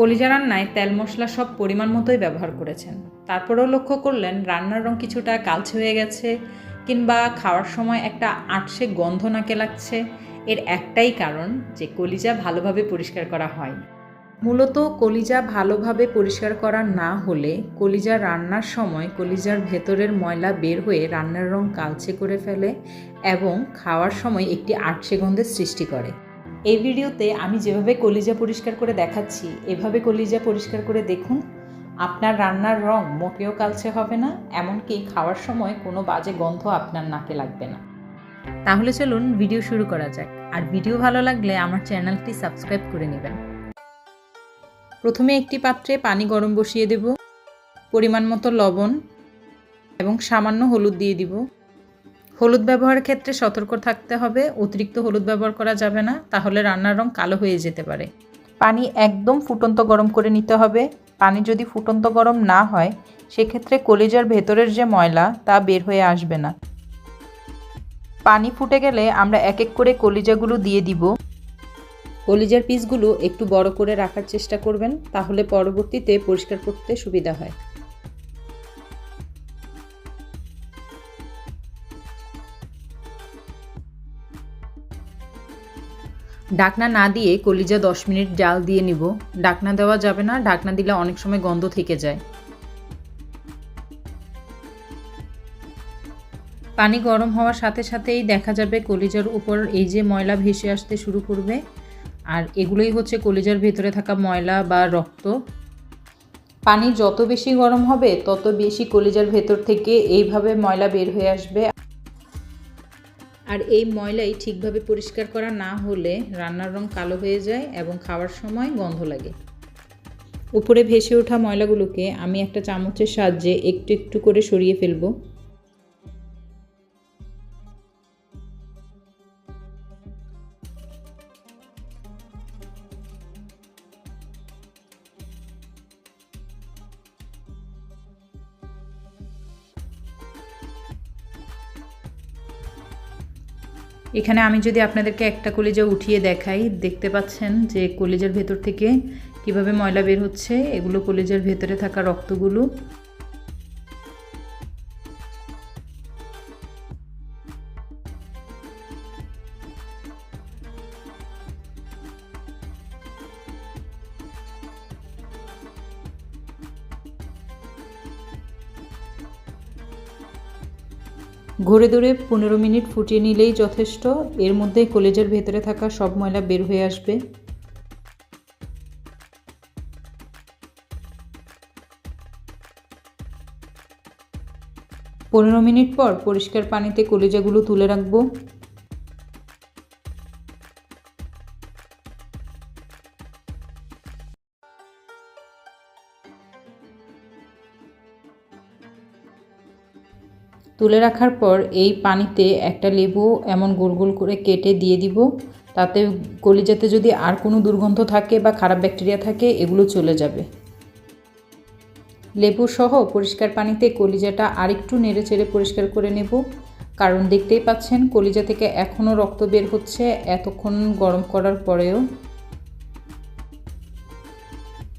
কলিজা রান্নায় তেল মশলা সব পরিমাণ মতোই ব্যবহার করেছেন, তারপরেও লক্ষ্য করলেন রান্নার রং কিছুটা কালচে হয়ে গেছে কিংবা খাওয়ার সময় একটা আঁটসে গন্ধ নাকে লাগছে। এর একটাই কারণ যে কলিজা ভালোভাবে পরিষ্কার করা হয়নি। মূলত কলিজা ভালোভাবে পরিষ্কার করা না হলে কলিজা রান্নার সময় কলিজার ভেতরের ময়লা বের হয়ে রান্নার রং কালচে করে ফেলে এবং খাওয়ার সময় একটি আঁটসে গন্ধের সৃষ্টি করে। এই ভিডিওতে আমি যেভাবে কলিজা পরিষ্কার করে দেখাচ্ছি, এভাবে কলিজা পরিষ্কার করে দেখুন। আপনার রান্নার রং মোটেও কালচে হবে না, এমনকি খাওয়ার সময় কোনো বাজে গন্ধ আপনার নাকে লাগবে না। তাহলে চলুন ভিডিও শুরু করা যাক। আর ভিডিও ভালো লাগলে আমার চ্যানেলটি সাবস্ক্রাইব করে নেবেন। প্রথমে একটি পাত্রে পানি গরম বসিয়ে দেব, পরিমাণ মতো লবণ এবং সামান্য হলুদ দিয়ে দিব। হলুদ ব্যবহারের ক্ষেত্রে সতর্ক থাকতে হবে, অতিরিক্ত হলুদ ব্যবহার করা যাবে না, তাহলে রান্নার রং কালো হয়ে যেতে পারে। পানি একদম ফুটন্ত গরম করে নিতে হবে। পানি যদি ফুটন্ত গরম না হয় সেক্ষেত্রে কলিজার ভেতরের যে ময়লা তা বের হয়ে আসবে না। পানি ফুটে গেলে আমরা এক এক করে কলিজাগুলো দিয়ে দিব। কলিজার পিসগুলো একটু বড় করে রাখার চেষ্টা করবেন, তাহলে পরবর্তীতে পরিষ্কার করতে সুবিধা হয়। ঢাকনা না দিয়ে কলিজা 10 মিনিট জাল দিয়ে নিব। ঢাকনা দেওয়া যাবে না, ঢাকনা দিলে অনেক সময় গন্ধ থেকে যায়। পানি গরম হওয়ার সাথে সাথেই দেখা যাবে কলিজার উপর এই যে ময়লা ভেসে আসতে শুরু করবে, আর এগুলোই হচ্ছে কলিজার ভেতরে থাকা ময়লা বা রক্ত। পানি যত বেশি গরম হবে তত বেশি কলিজার ভেতর থেকে এইভাবে ময়লা বের হয়ে আসবে। আর এই ময়লাই ঠিকভাবে পরিষ্কার করা না হলে রান্নার রং কালো হয়ে যায় এবং খাওয়ার সময় গন্ধ লাগে। উপরে ভেসে ওঠা ময়লাগুলোকে আমি একটা চামচের সাহায্যে একটু একটু করে সরিয়ে ফেলবো। এখানে আমি যদি আপনাদেরকে একটা কলিজা উঠিয়ে দেখাই, দেখতে পাচ্ছেন যে কলিজার ভেতর থেকে কিভাবে ময়লা বের হচ্ছে। এগুলো কলিজার ভেতরে থাকা রক্তগুলো। ঘুরে ধরে 15 মিনিট ফুটিয়ে নিলেই যথেষ্ট। এর মধ্যে কলিজার ভেতরে থাকা সব ময়লা বের হয়ে আসবে। পনেরো মিনিট পর পরিষ্কার পানিতে কলিজাগুলো তুলে রাখবো। তুলে রাখার পর এই পানিতে একটা লেবু এমন গোল গোল করে কেটে দিয়ে দিব। তাতে কলিজাতে যদি আর কোনো দুর্গন্ধ থাকে বা খারাপ ব্যাকটেরিয়া থাকে এগুলো চলে যাবে। লেবু সহ পরিষ্কার পানিতে কলিজাটা আরেকটু নেড়ে চেড়ে পরিষ্কার করে নেব, কারণ দেখতেই পাচ্ছেন কলিজা থেকে এখনও রক্ত বের হচ্ছে এতক্ষণ গরম করার পরেও।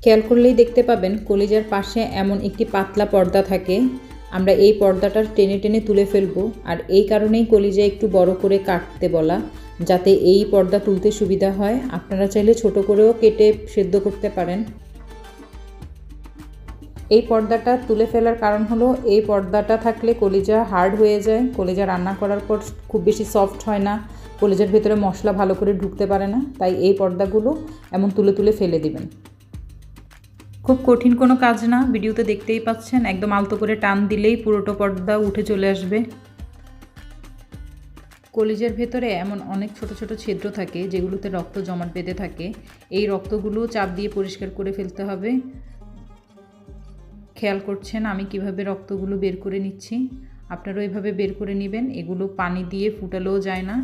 খেয়াল করলেই দেখতে পাবেন কলিজার পাশে এমন একটি পাতলা পর্দা থাকে। আমরা এই পর্দাটা টেনে টেনে তুলে ফেলবো, আর এই কারণেই কলিজা একটু বড় করে কাটতে বলা, যাতে এই পর্দা তুলতে সুবিধা হয়। আপনারা চাইলে ছোট করেও কেটে সেদ্ধ করতে পারেন। এই পর্দাটা তুলে ফেলার কারণ হলো এই পর্দাটা থাকলে কলিজা হার্ড হয়ে যায়, কলিজা রান্না করার পর খুব বেশি সফট হয় না, কলিজার ভেতরে মশলা ভালো করে ঢুকতে পারে না। তাই এই পর্দাগুলো এমন তুলে তুলে ফেলে দিবেন। খুব কঠিন কোনো কাজ না, ভিডিওতে দেখতেই পাচ্ছেন একদম আলতো করে টান দিলেই পুরোটা পর্দা উঠে চলে আসবে। কলিজার ভেতরে এমন অনেক ছোট ছোট ছিদ্র থাকে যেগুলোতে রক্ত জমাট বেঁধে থাকে। এই রক্তগুলো চাপ দিয়ে পরিষ্কার করে ফেলতে হবে। খেয়াল করছেন আমি কিভাবে রক্তগুলো বের করে নিচ্ছি, আপনারাও এভাবে বের করে নেবেন। এগুলো পানি দিয়ে ফুটালেও যায় না,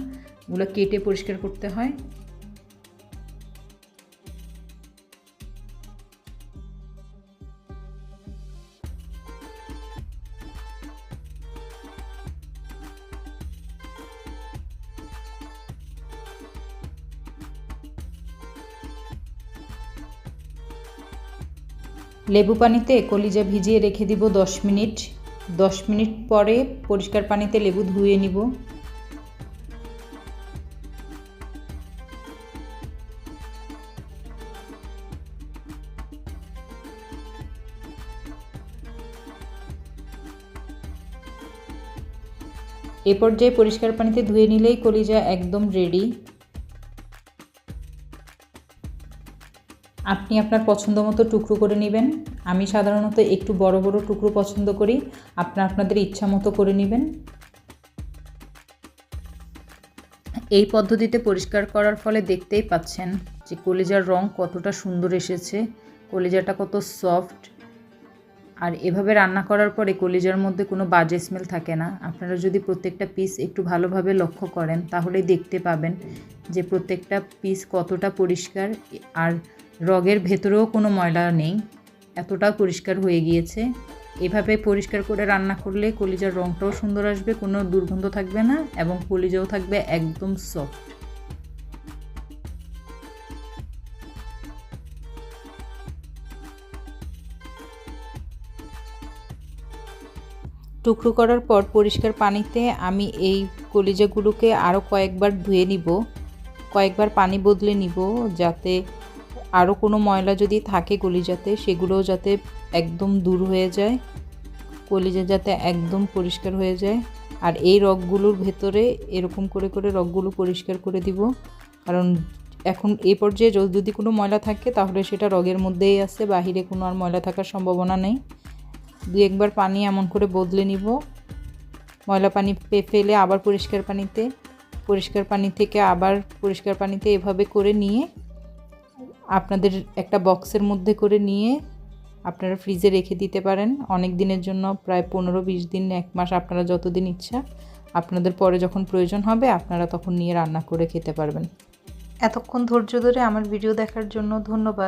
এগুলো কেটে পরিষ্কার করতে হয়। লেবু পানিতে কলিজা ভিজিয়ে রেখে দিব 10 মিনিট। 10 মিনিট পরে পরিষ্কার পানিতে লেবু ধুয়ে নিব। এ পর্যায়ে পরিষ্কার পানিতে ধুয়ে নিলেই কলিজা একদম রেডি। আপনি আপনার পছন্দ মতো টুকরো করে নেবেন। আমি সাধারণত একটু বড় বড় টুকরো পছন্দ করি, আপনাদের ইচ্ছা মতো করে নেবেন। এই পদ্ধতিতে পরিষ্কার করার ফলে দেখতেই পাচ্ছেন যে কলিজার রং কতটা সুন্দর এসেছে, কলিজাটা কত সফট। আর এভাবে রান্না করার পরে কলিজার মধ্যে কোনো বাজে স্মেল থাকে না। আপনারা যদি প্রত্যেকটা পিস একটু ভালোভাবে লক্ষ্য করেন তাহলেই দেখতে পাবেন যে প্রত্যেকটা পিস কতটা পরিষ্কার, আর রগের ভেতরেও কোনো ময়লা নেই, এতটা পরিষ্কার হয়ে গিয়েছে। এভাবে পরিষ্কার করে রান্না করলে কলিজার রংটাও সুন্দর আসবে, কোনো দুর্গন্ধ থাকবে না এবং কলিজাও থাকবে একদম সফট। টুকরো করার পর পরিষ্কার পানিতে আমি এই কলিজাগুলোকে আরও কয়েকবার ধুয়ে নিব, কয়েকবার পানি বদলে নিব, যাতে আরও কোনো ময়লা যদি থাকে কলিজাতে সেগুলোও যাতে একদম দূর হয়ে যায়, কলিজা যাতে একদম পরিষ্কার হয়ে যায়। আর এই রগগুলোর ভেতরে এরকম করে করে রগগুলো পরিষ্কার করে দিব, কারণ এখন এই পর্যায়ে যদি কোনো ময়লা থাকে তাহলে সেটা রগের মধ্যেই আছে, বাহিরে কোনো আর ময়লা থাকার সম্ভাবনা নেই। দুই একবার পানি এমন করে বদলে নিব, ময়লা পানি ফেলে আবার পরিষ্কার পানি থেকে আবার পরিষ্কার পানিতে এভাবে করে নিয়ে আপনাদের একটা বক্সের মধ্যে করে নিয়ে আপনারা ফ্রিজে রেখে দিতে পারেন অনেক দিনের জন্য, প্রায় 15-20 দিন, 1 মাস, আপনারা যতদিন ইচ্ছা। আপনাদের পরে যখন প্রয়োজন হবে আপনারা তখন নিয়ে রান্না করে খেতে পারবেন। এতক্ষণ ধৈর্য ধরে আমার ভিডিও দেখার জন্য ধন্যবাদ।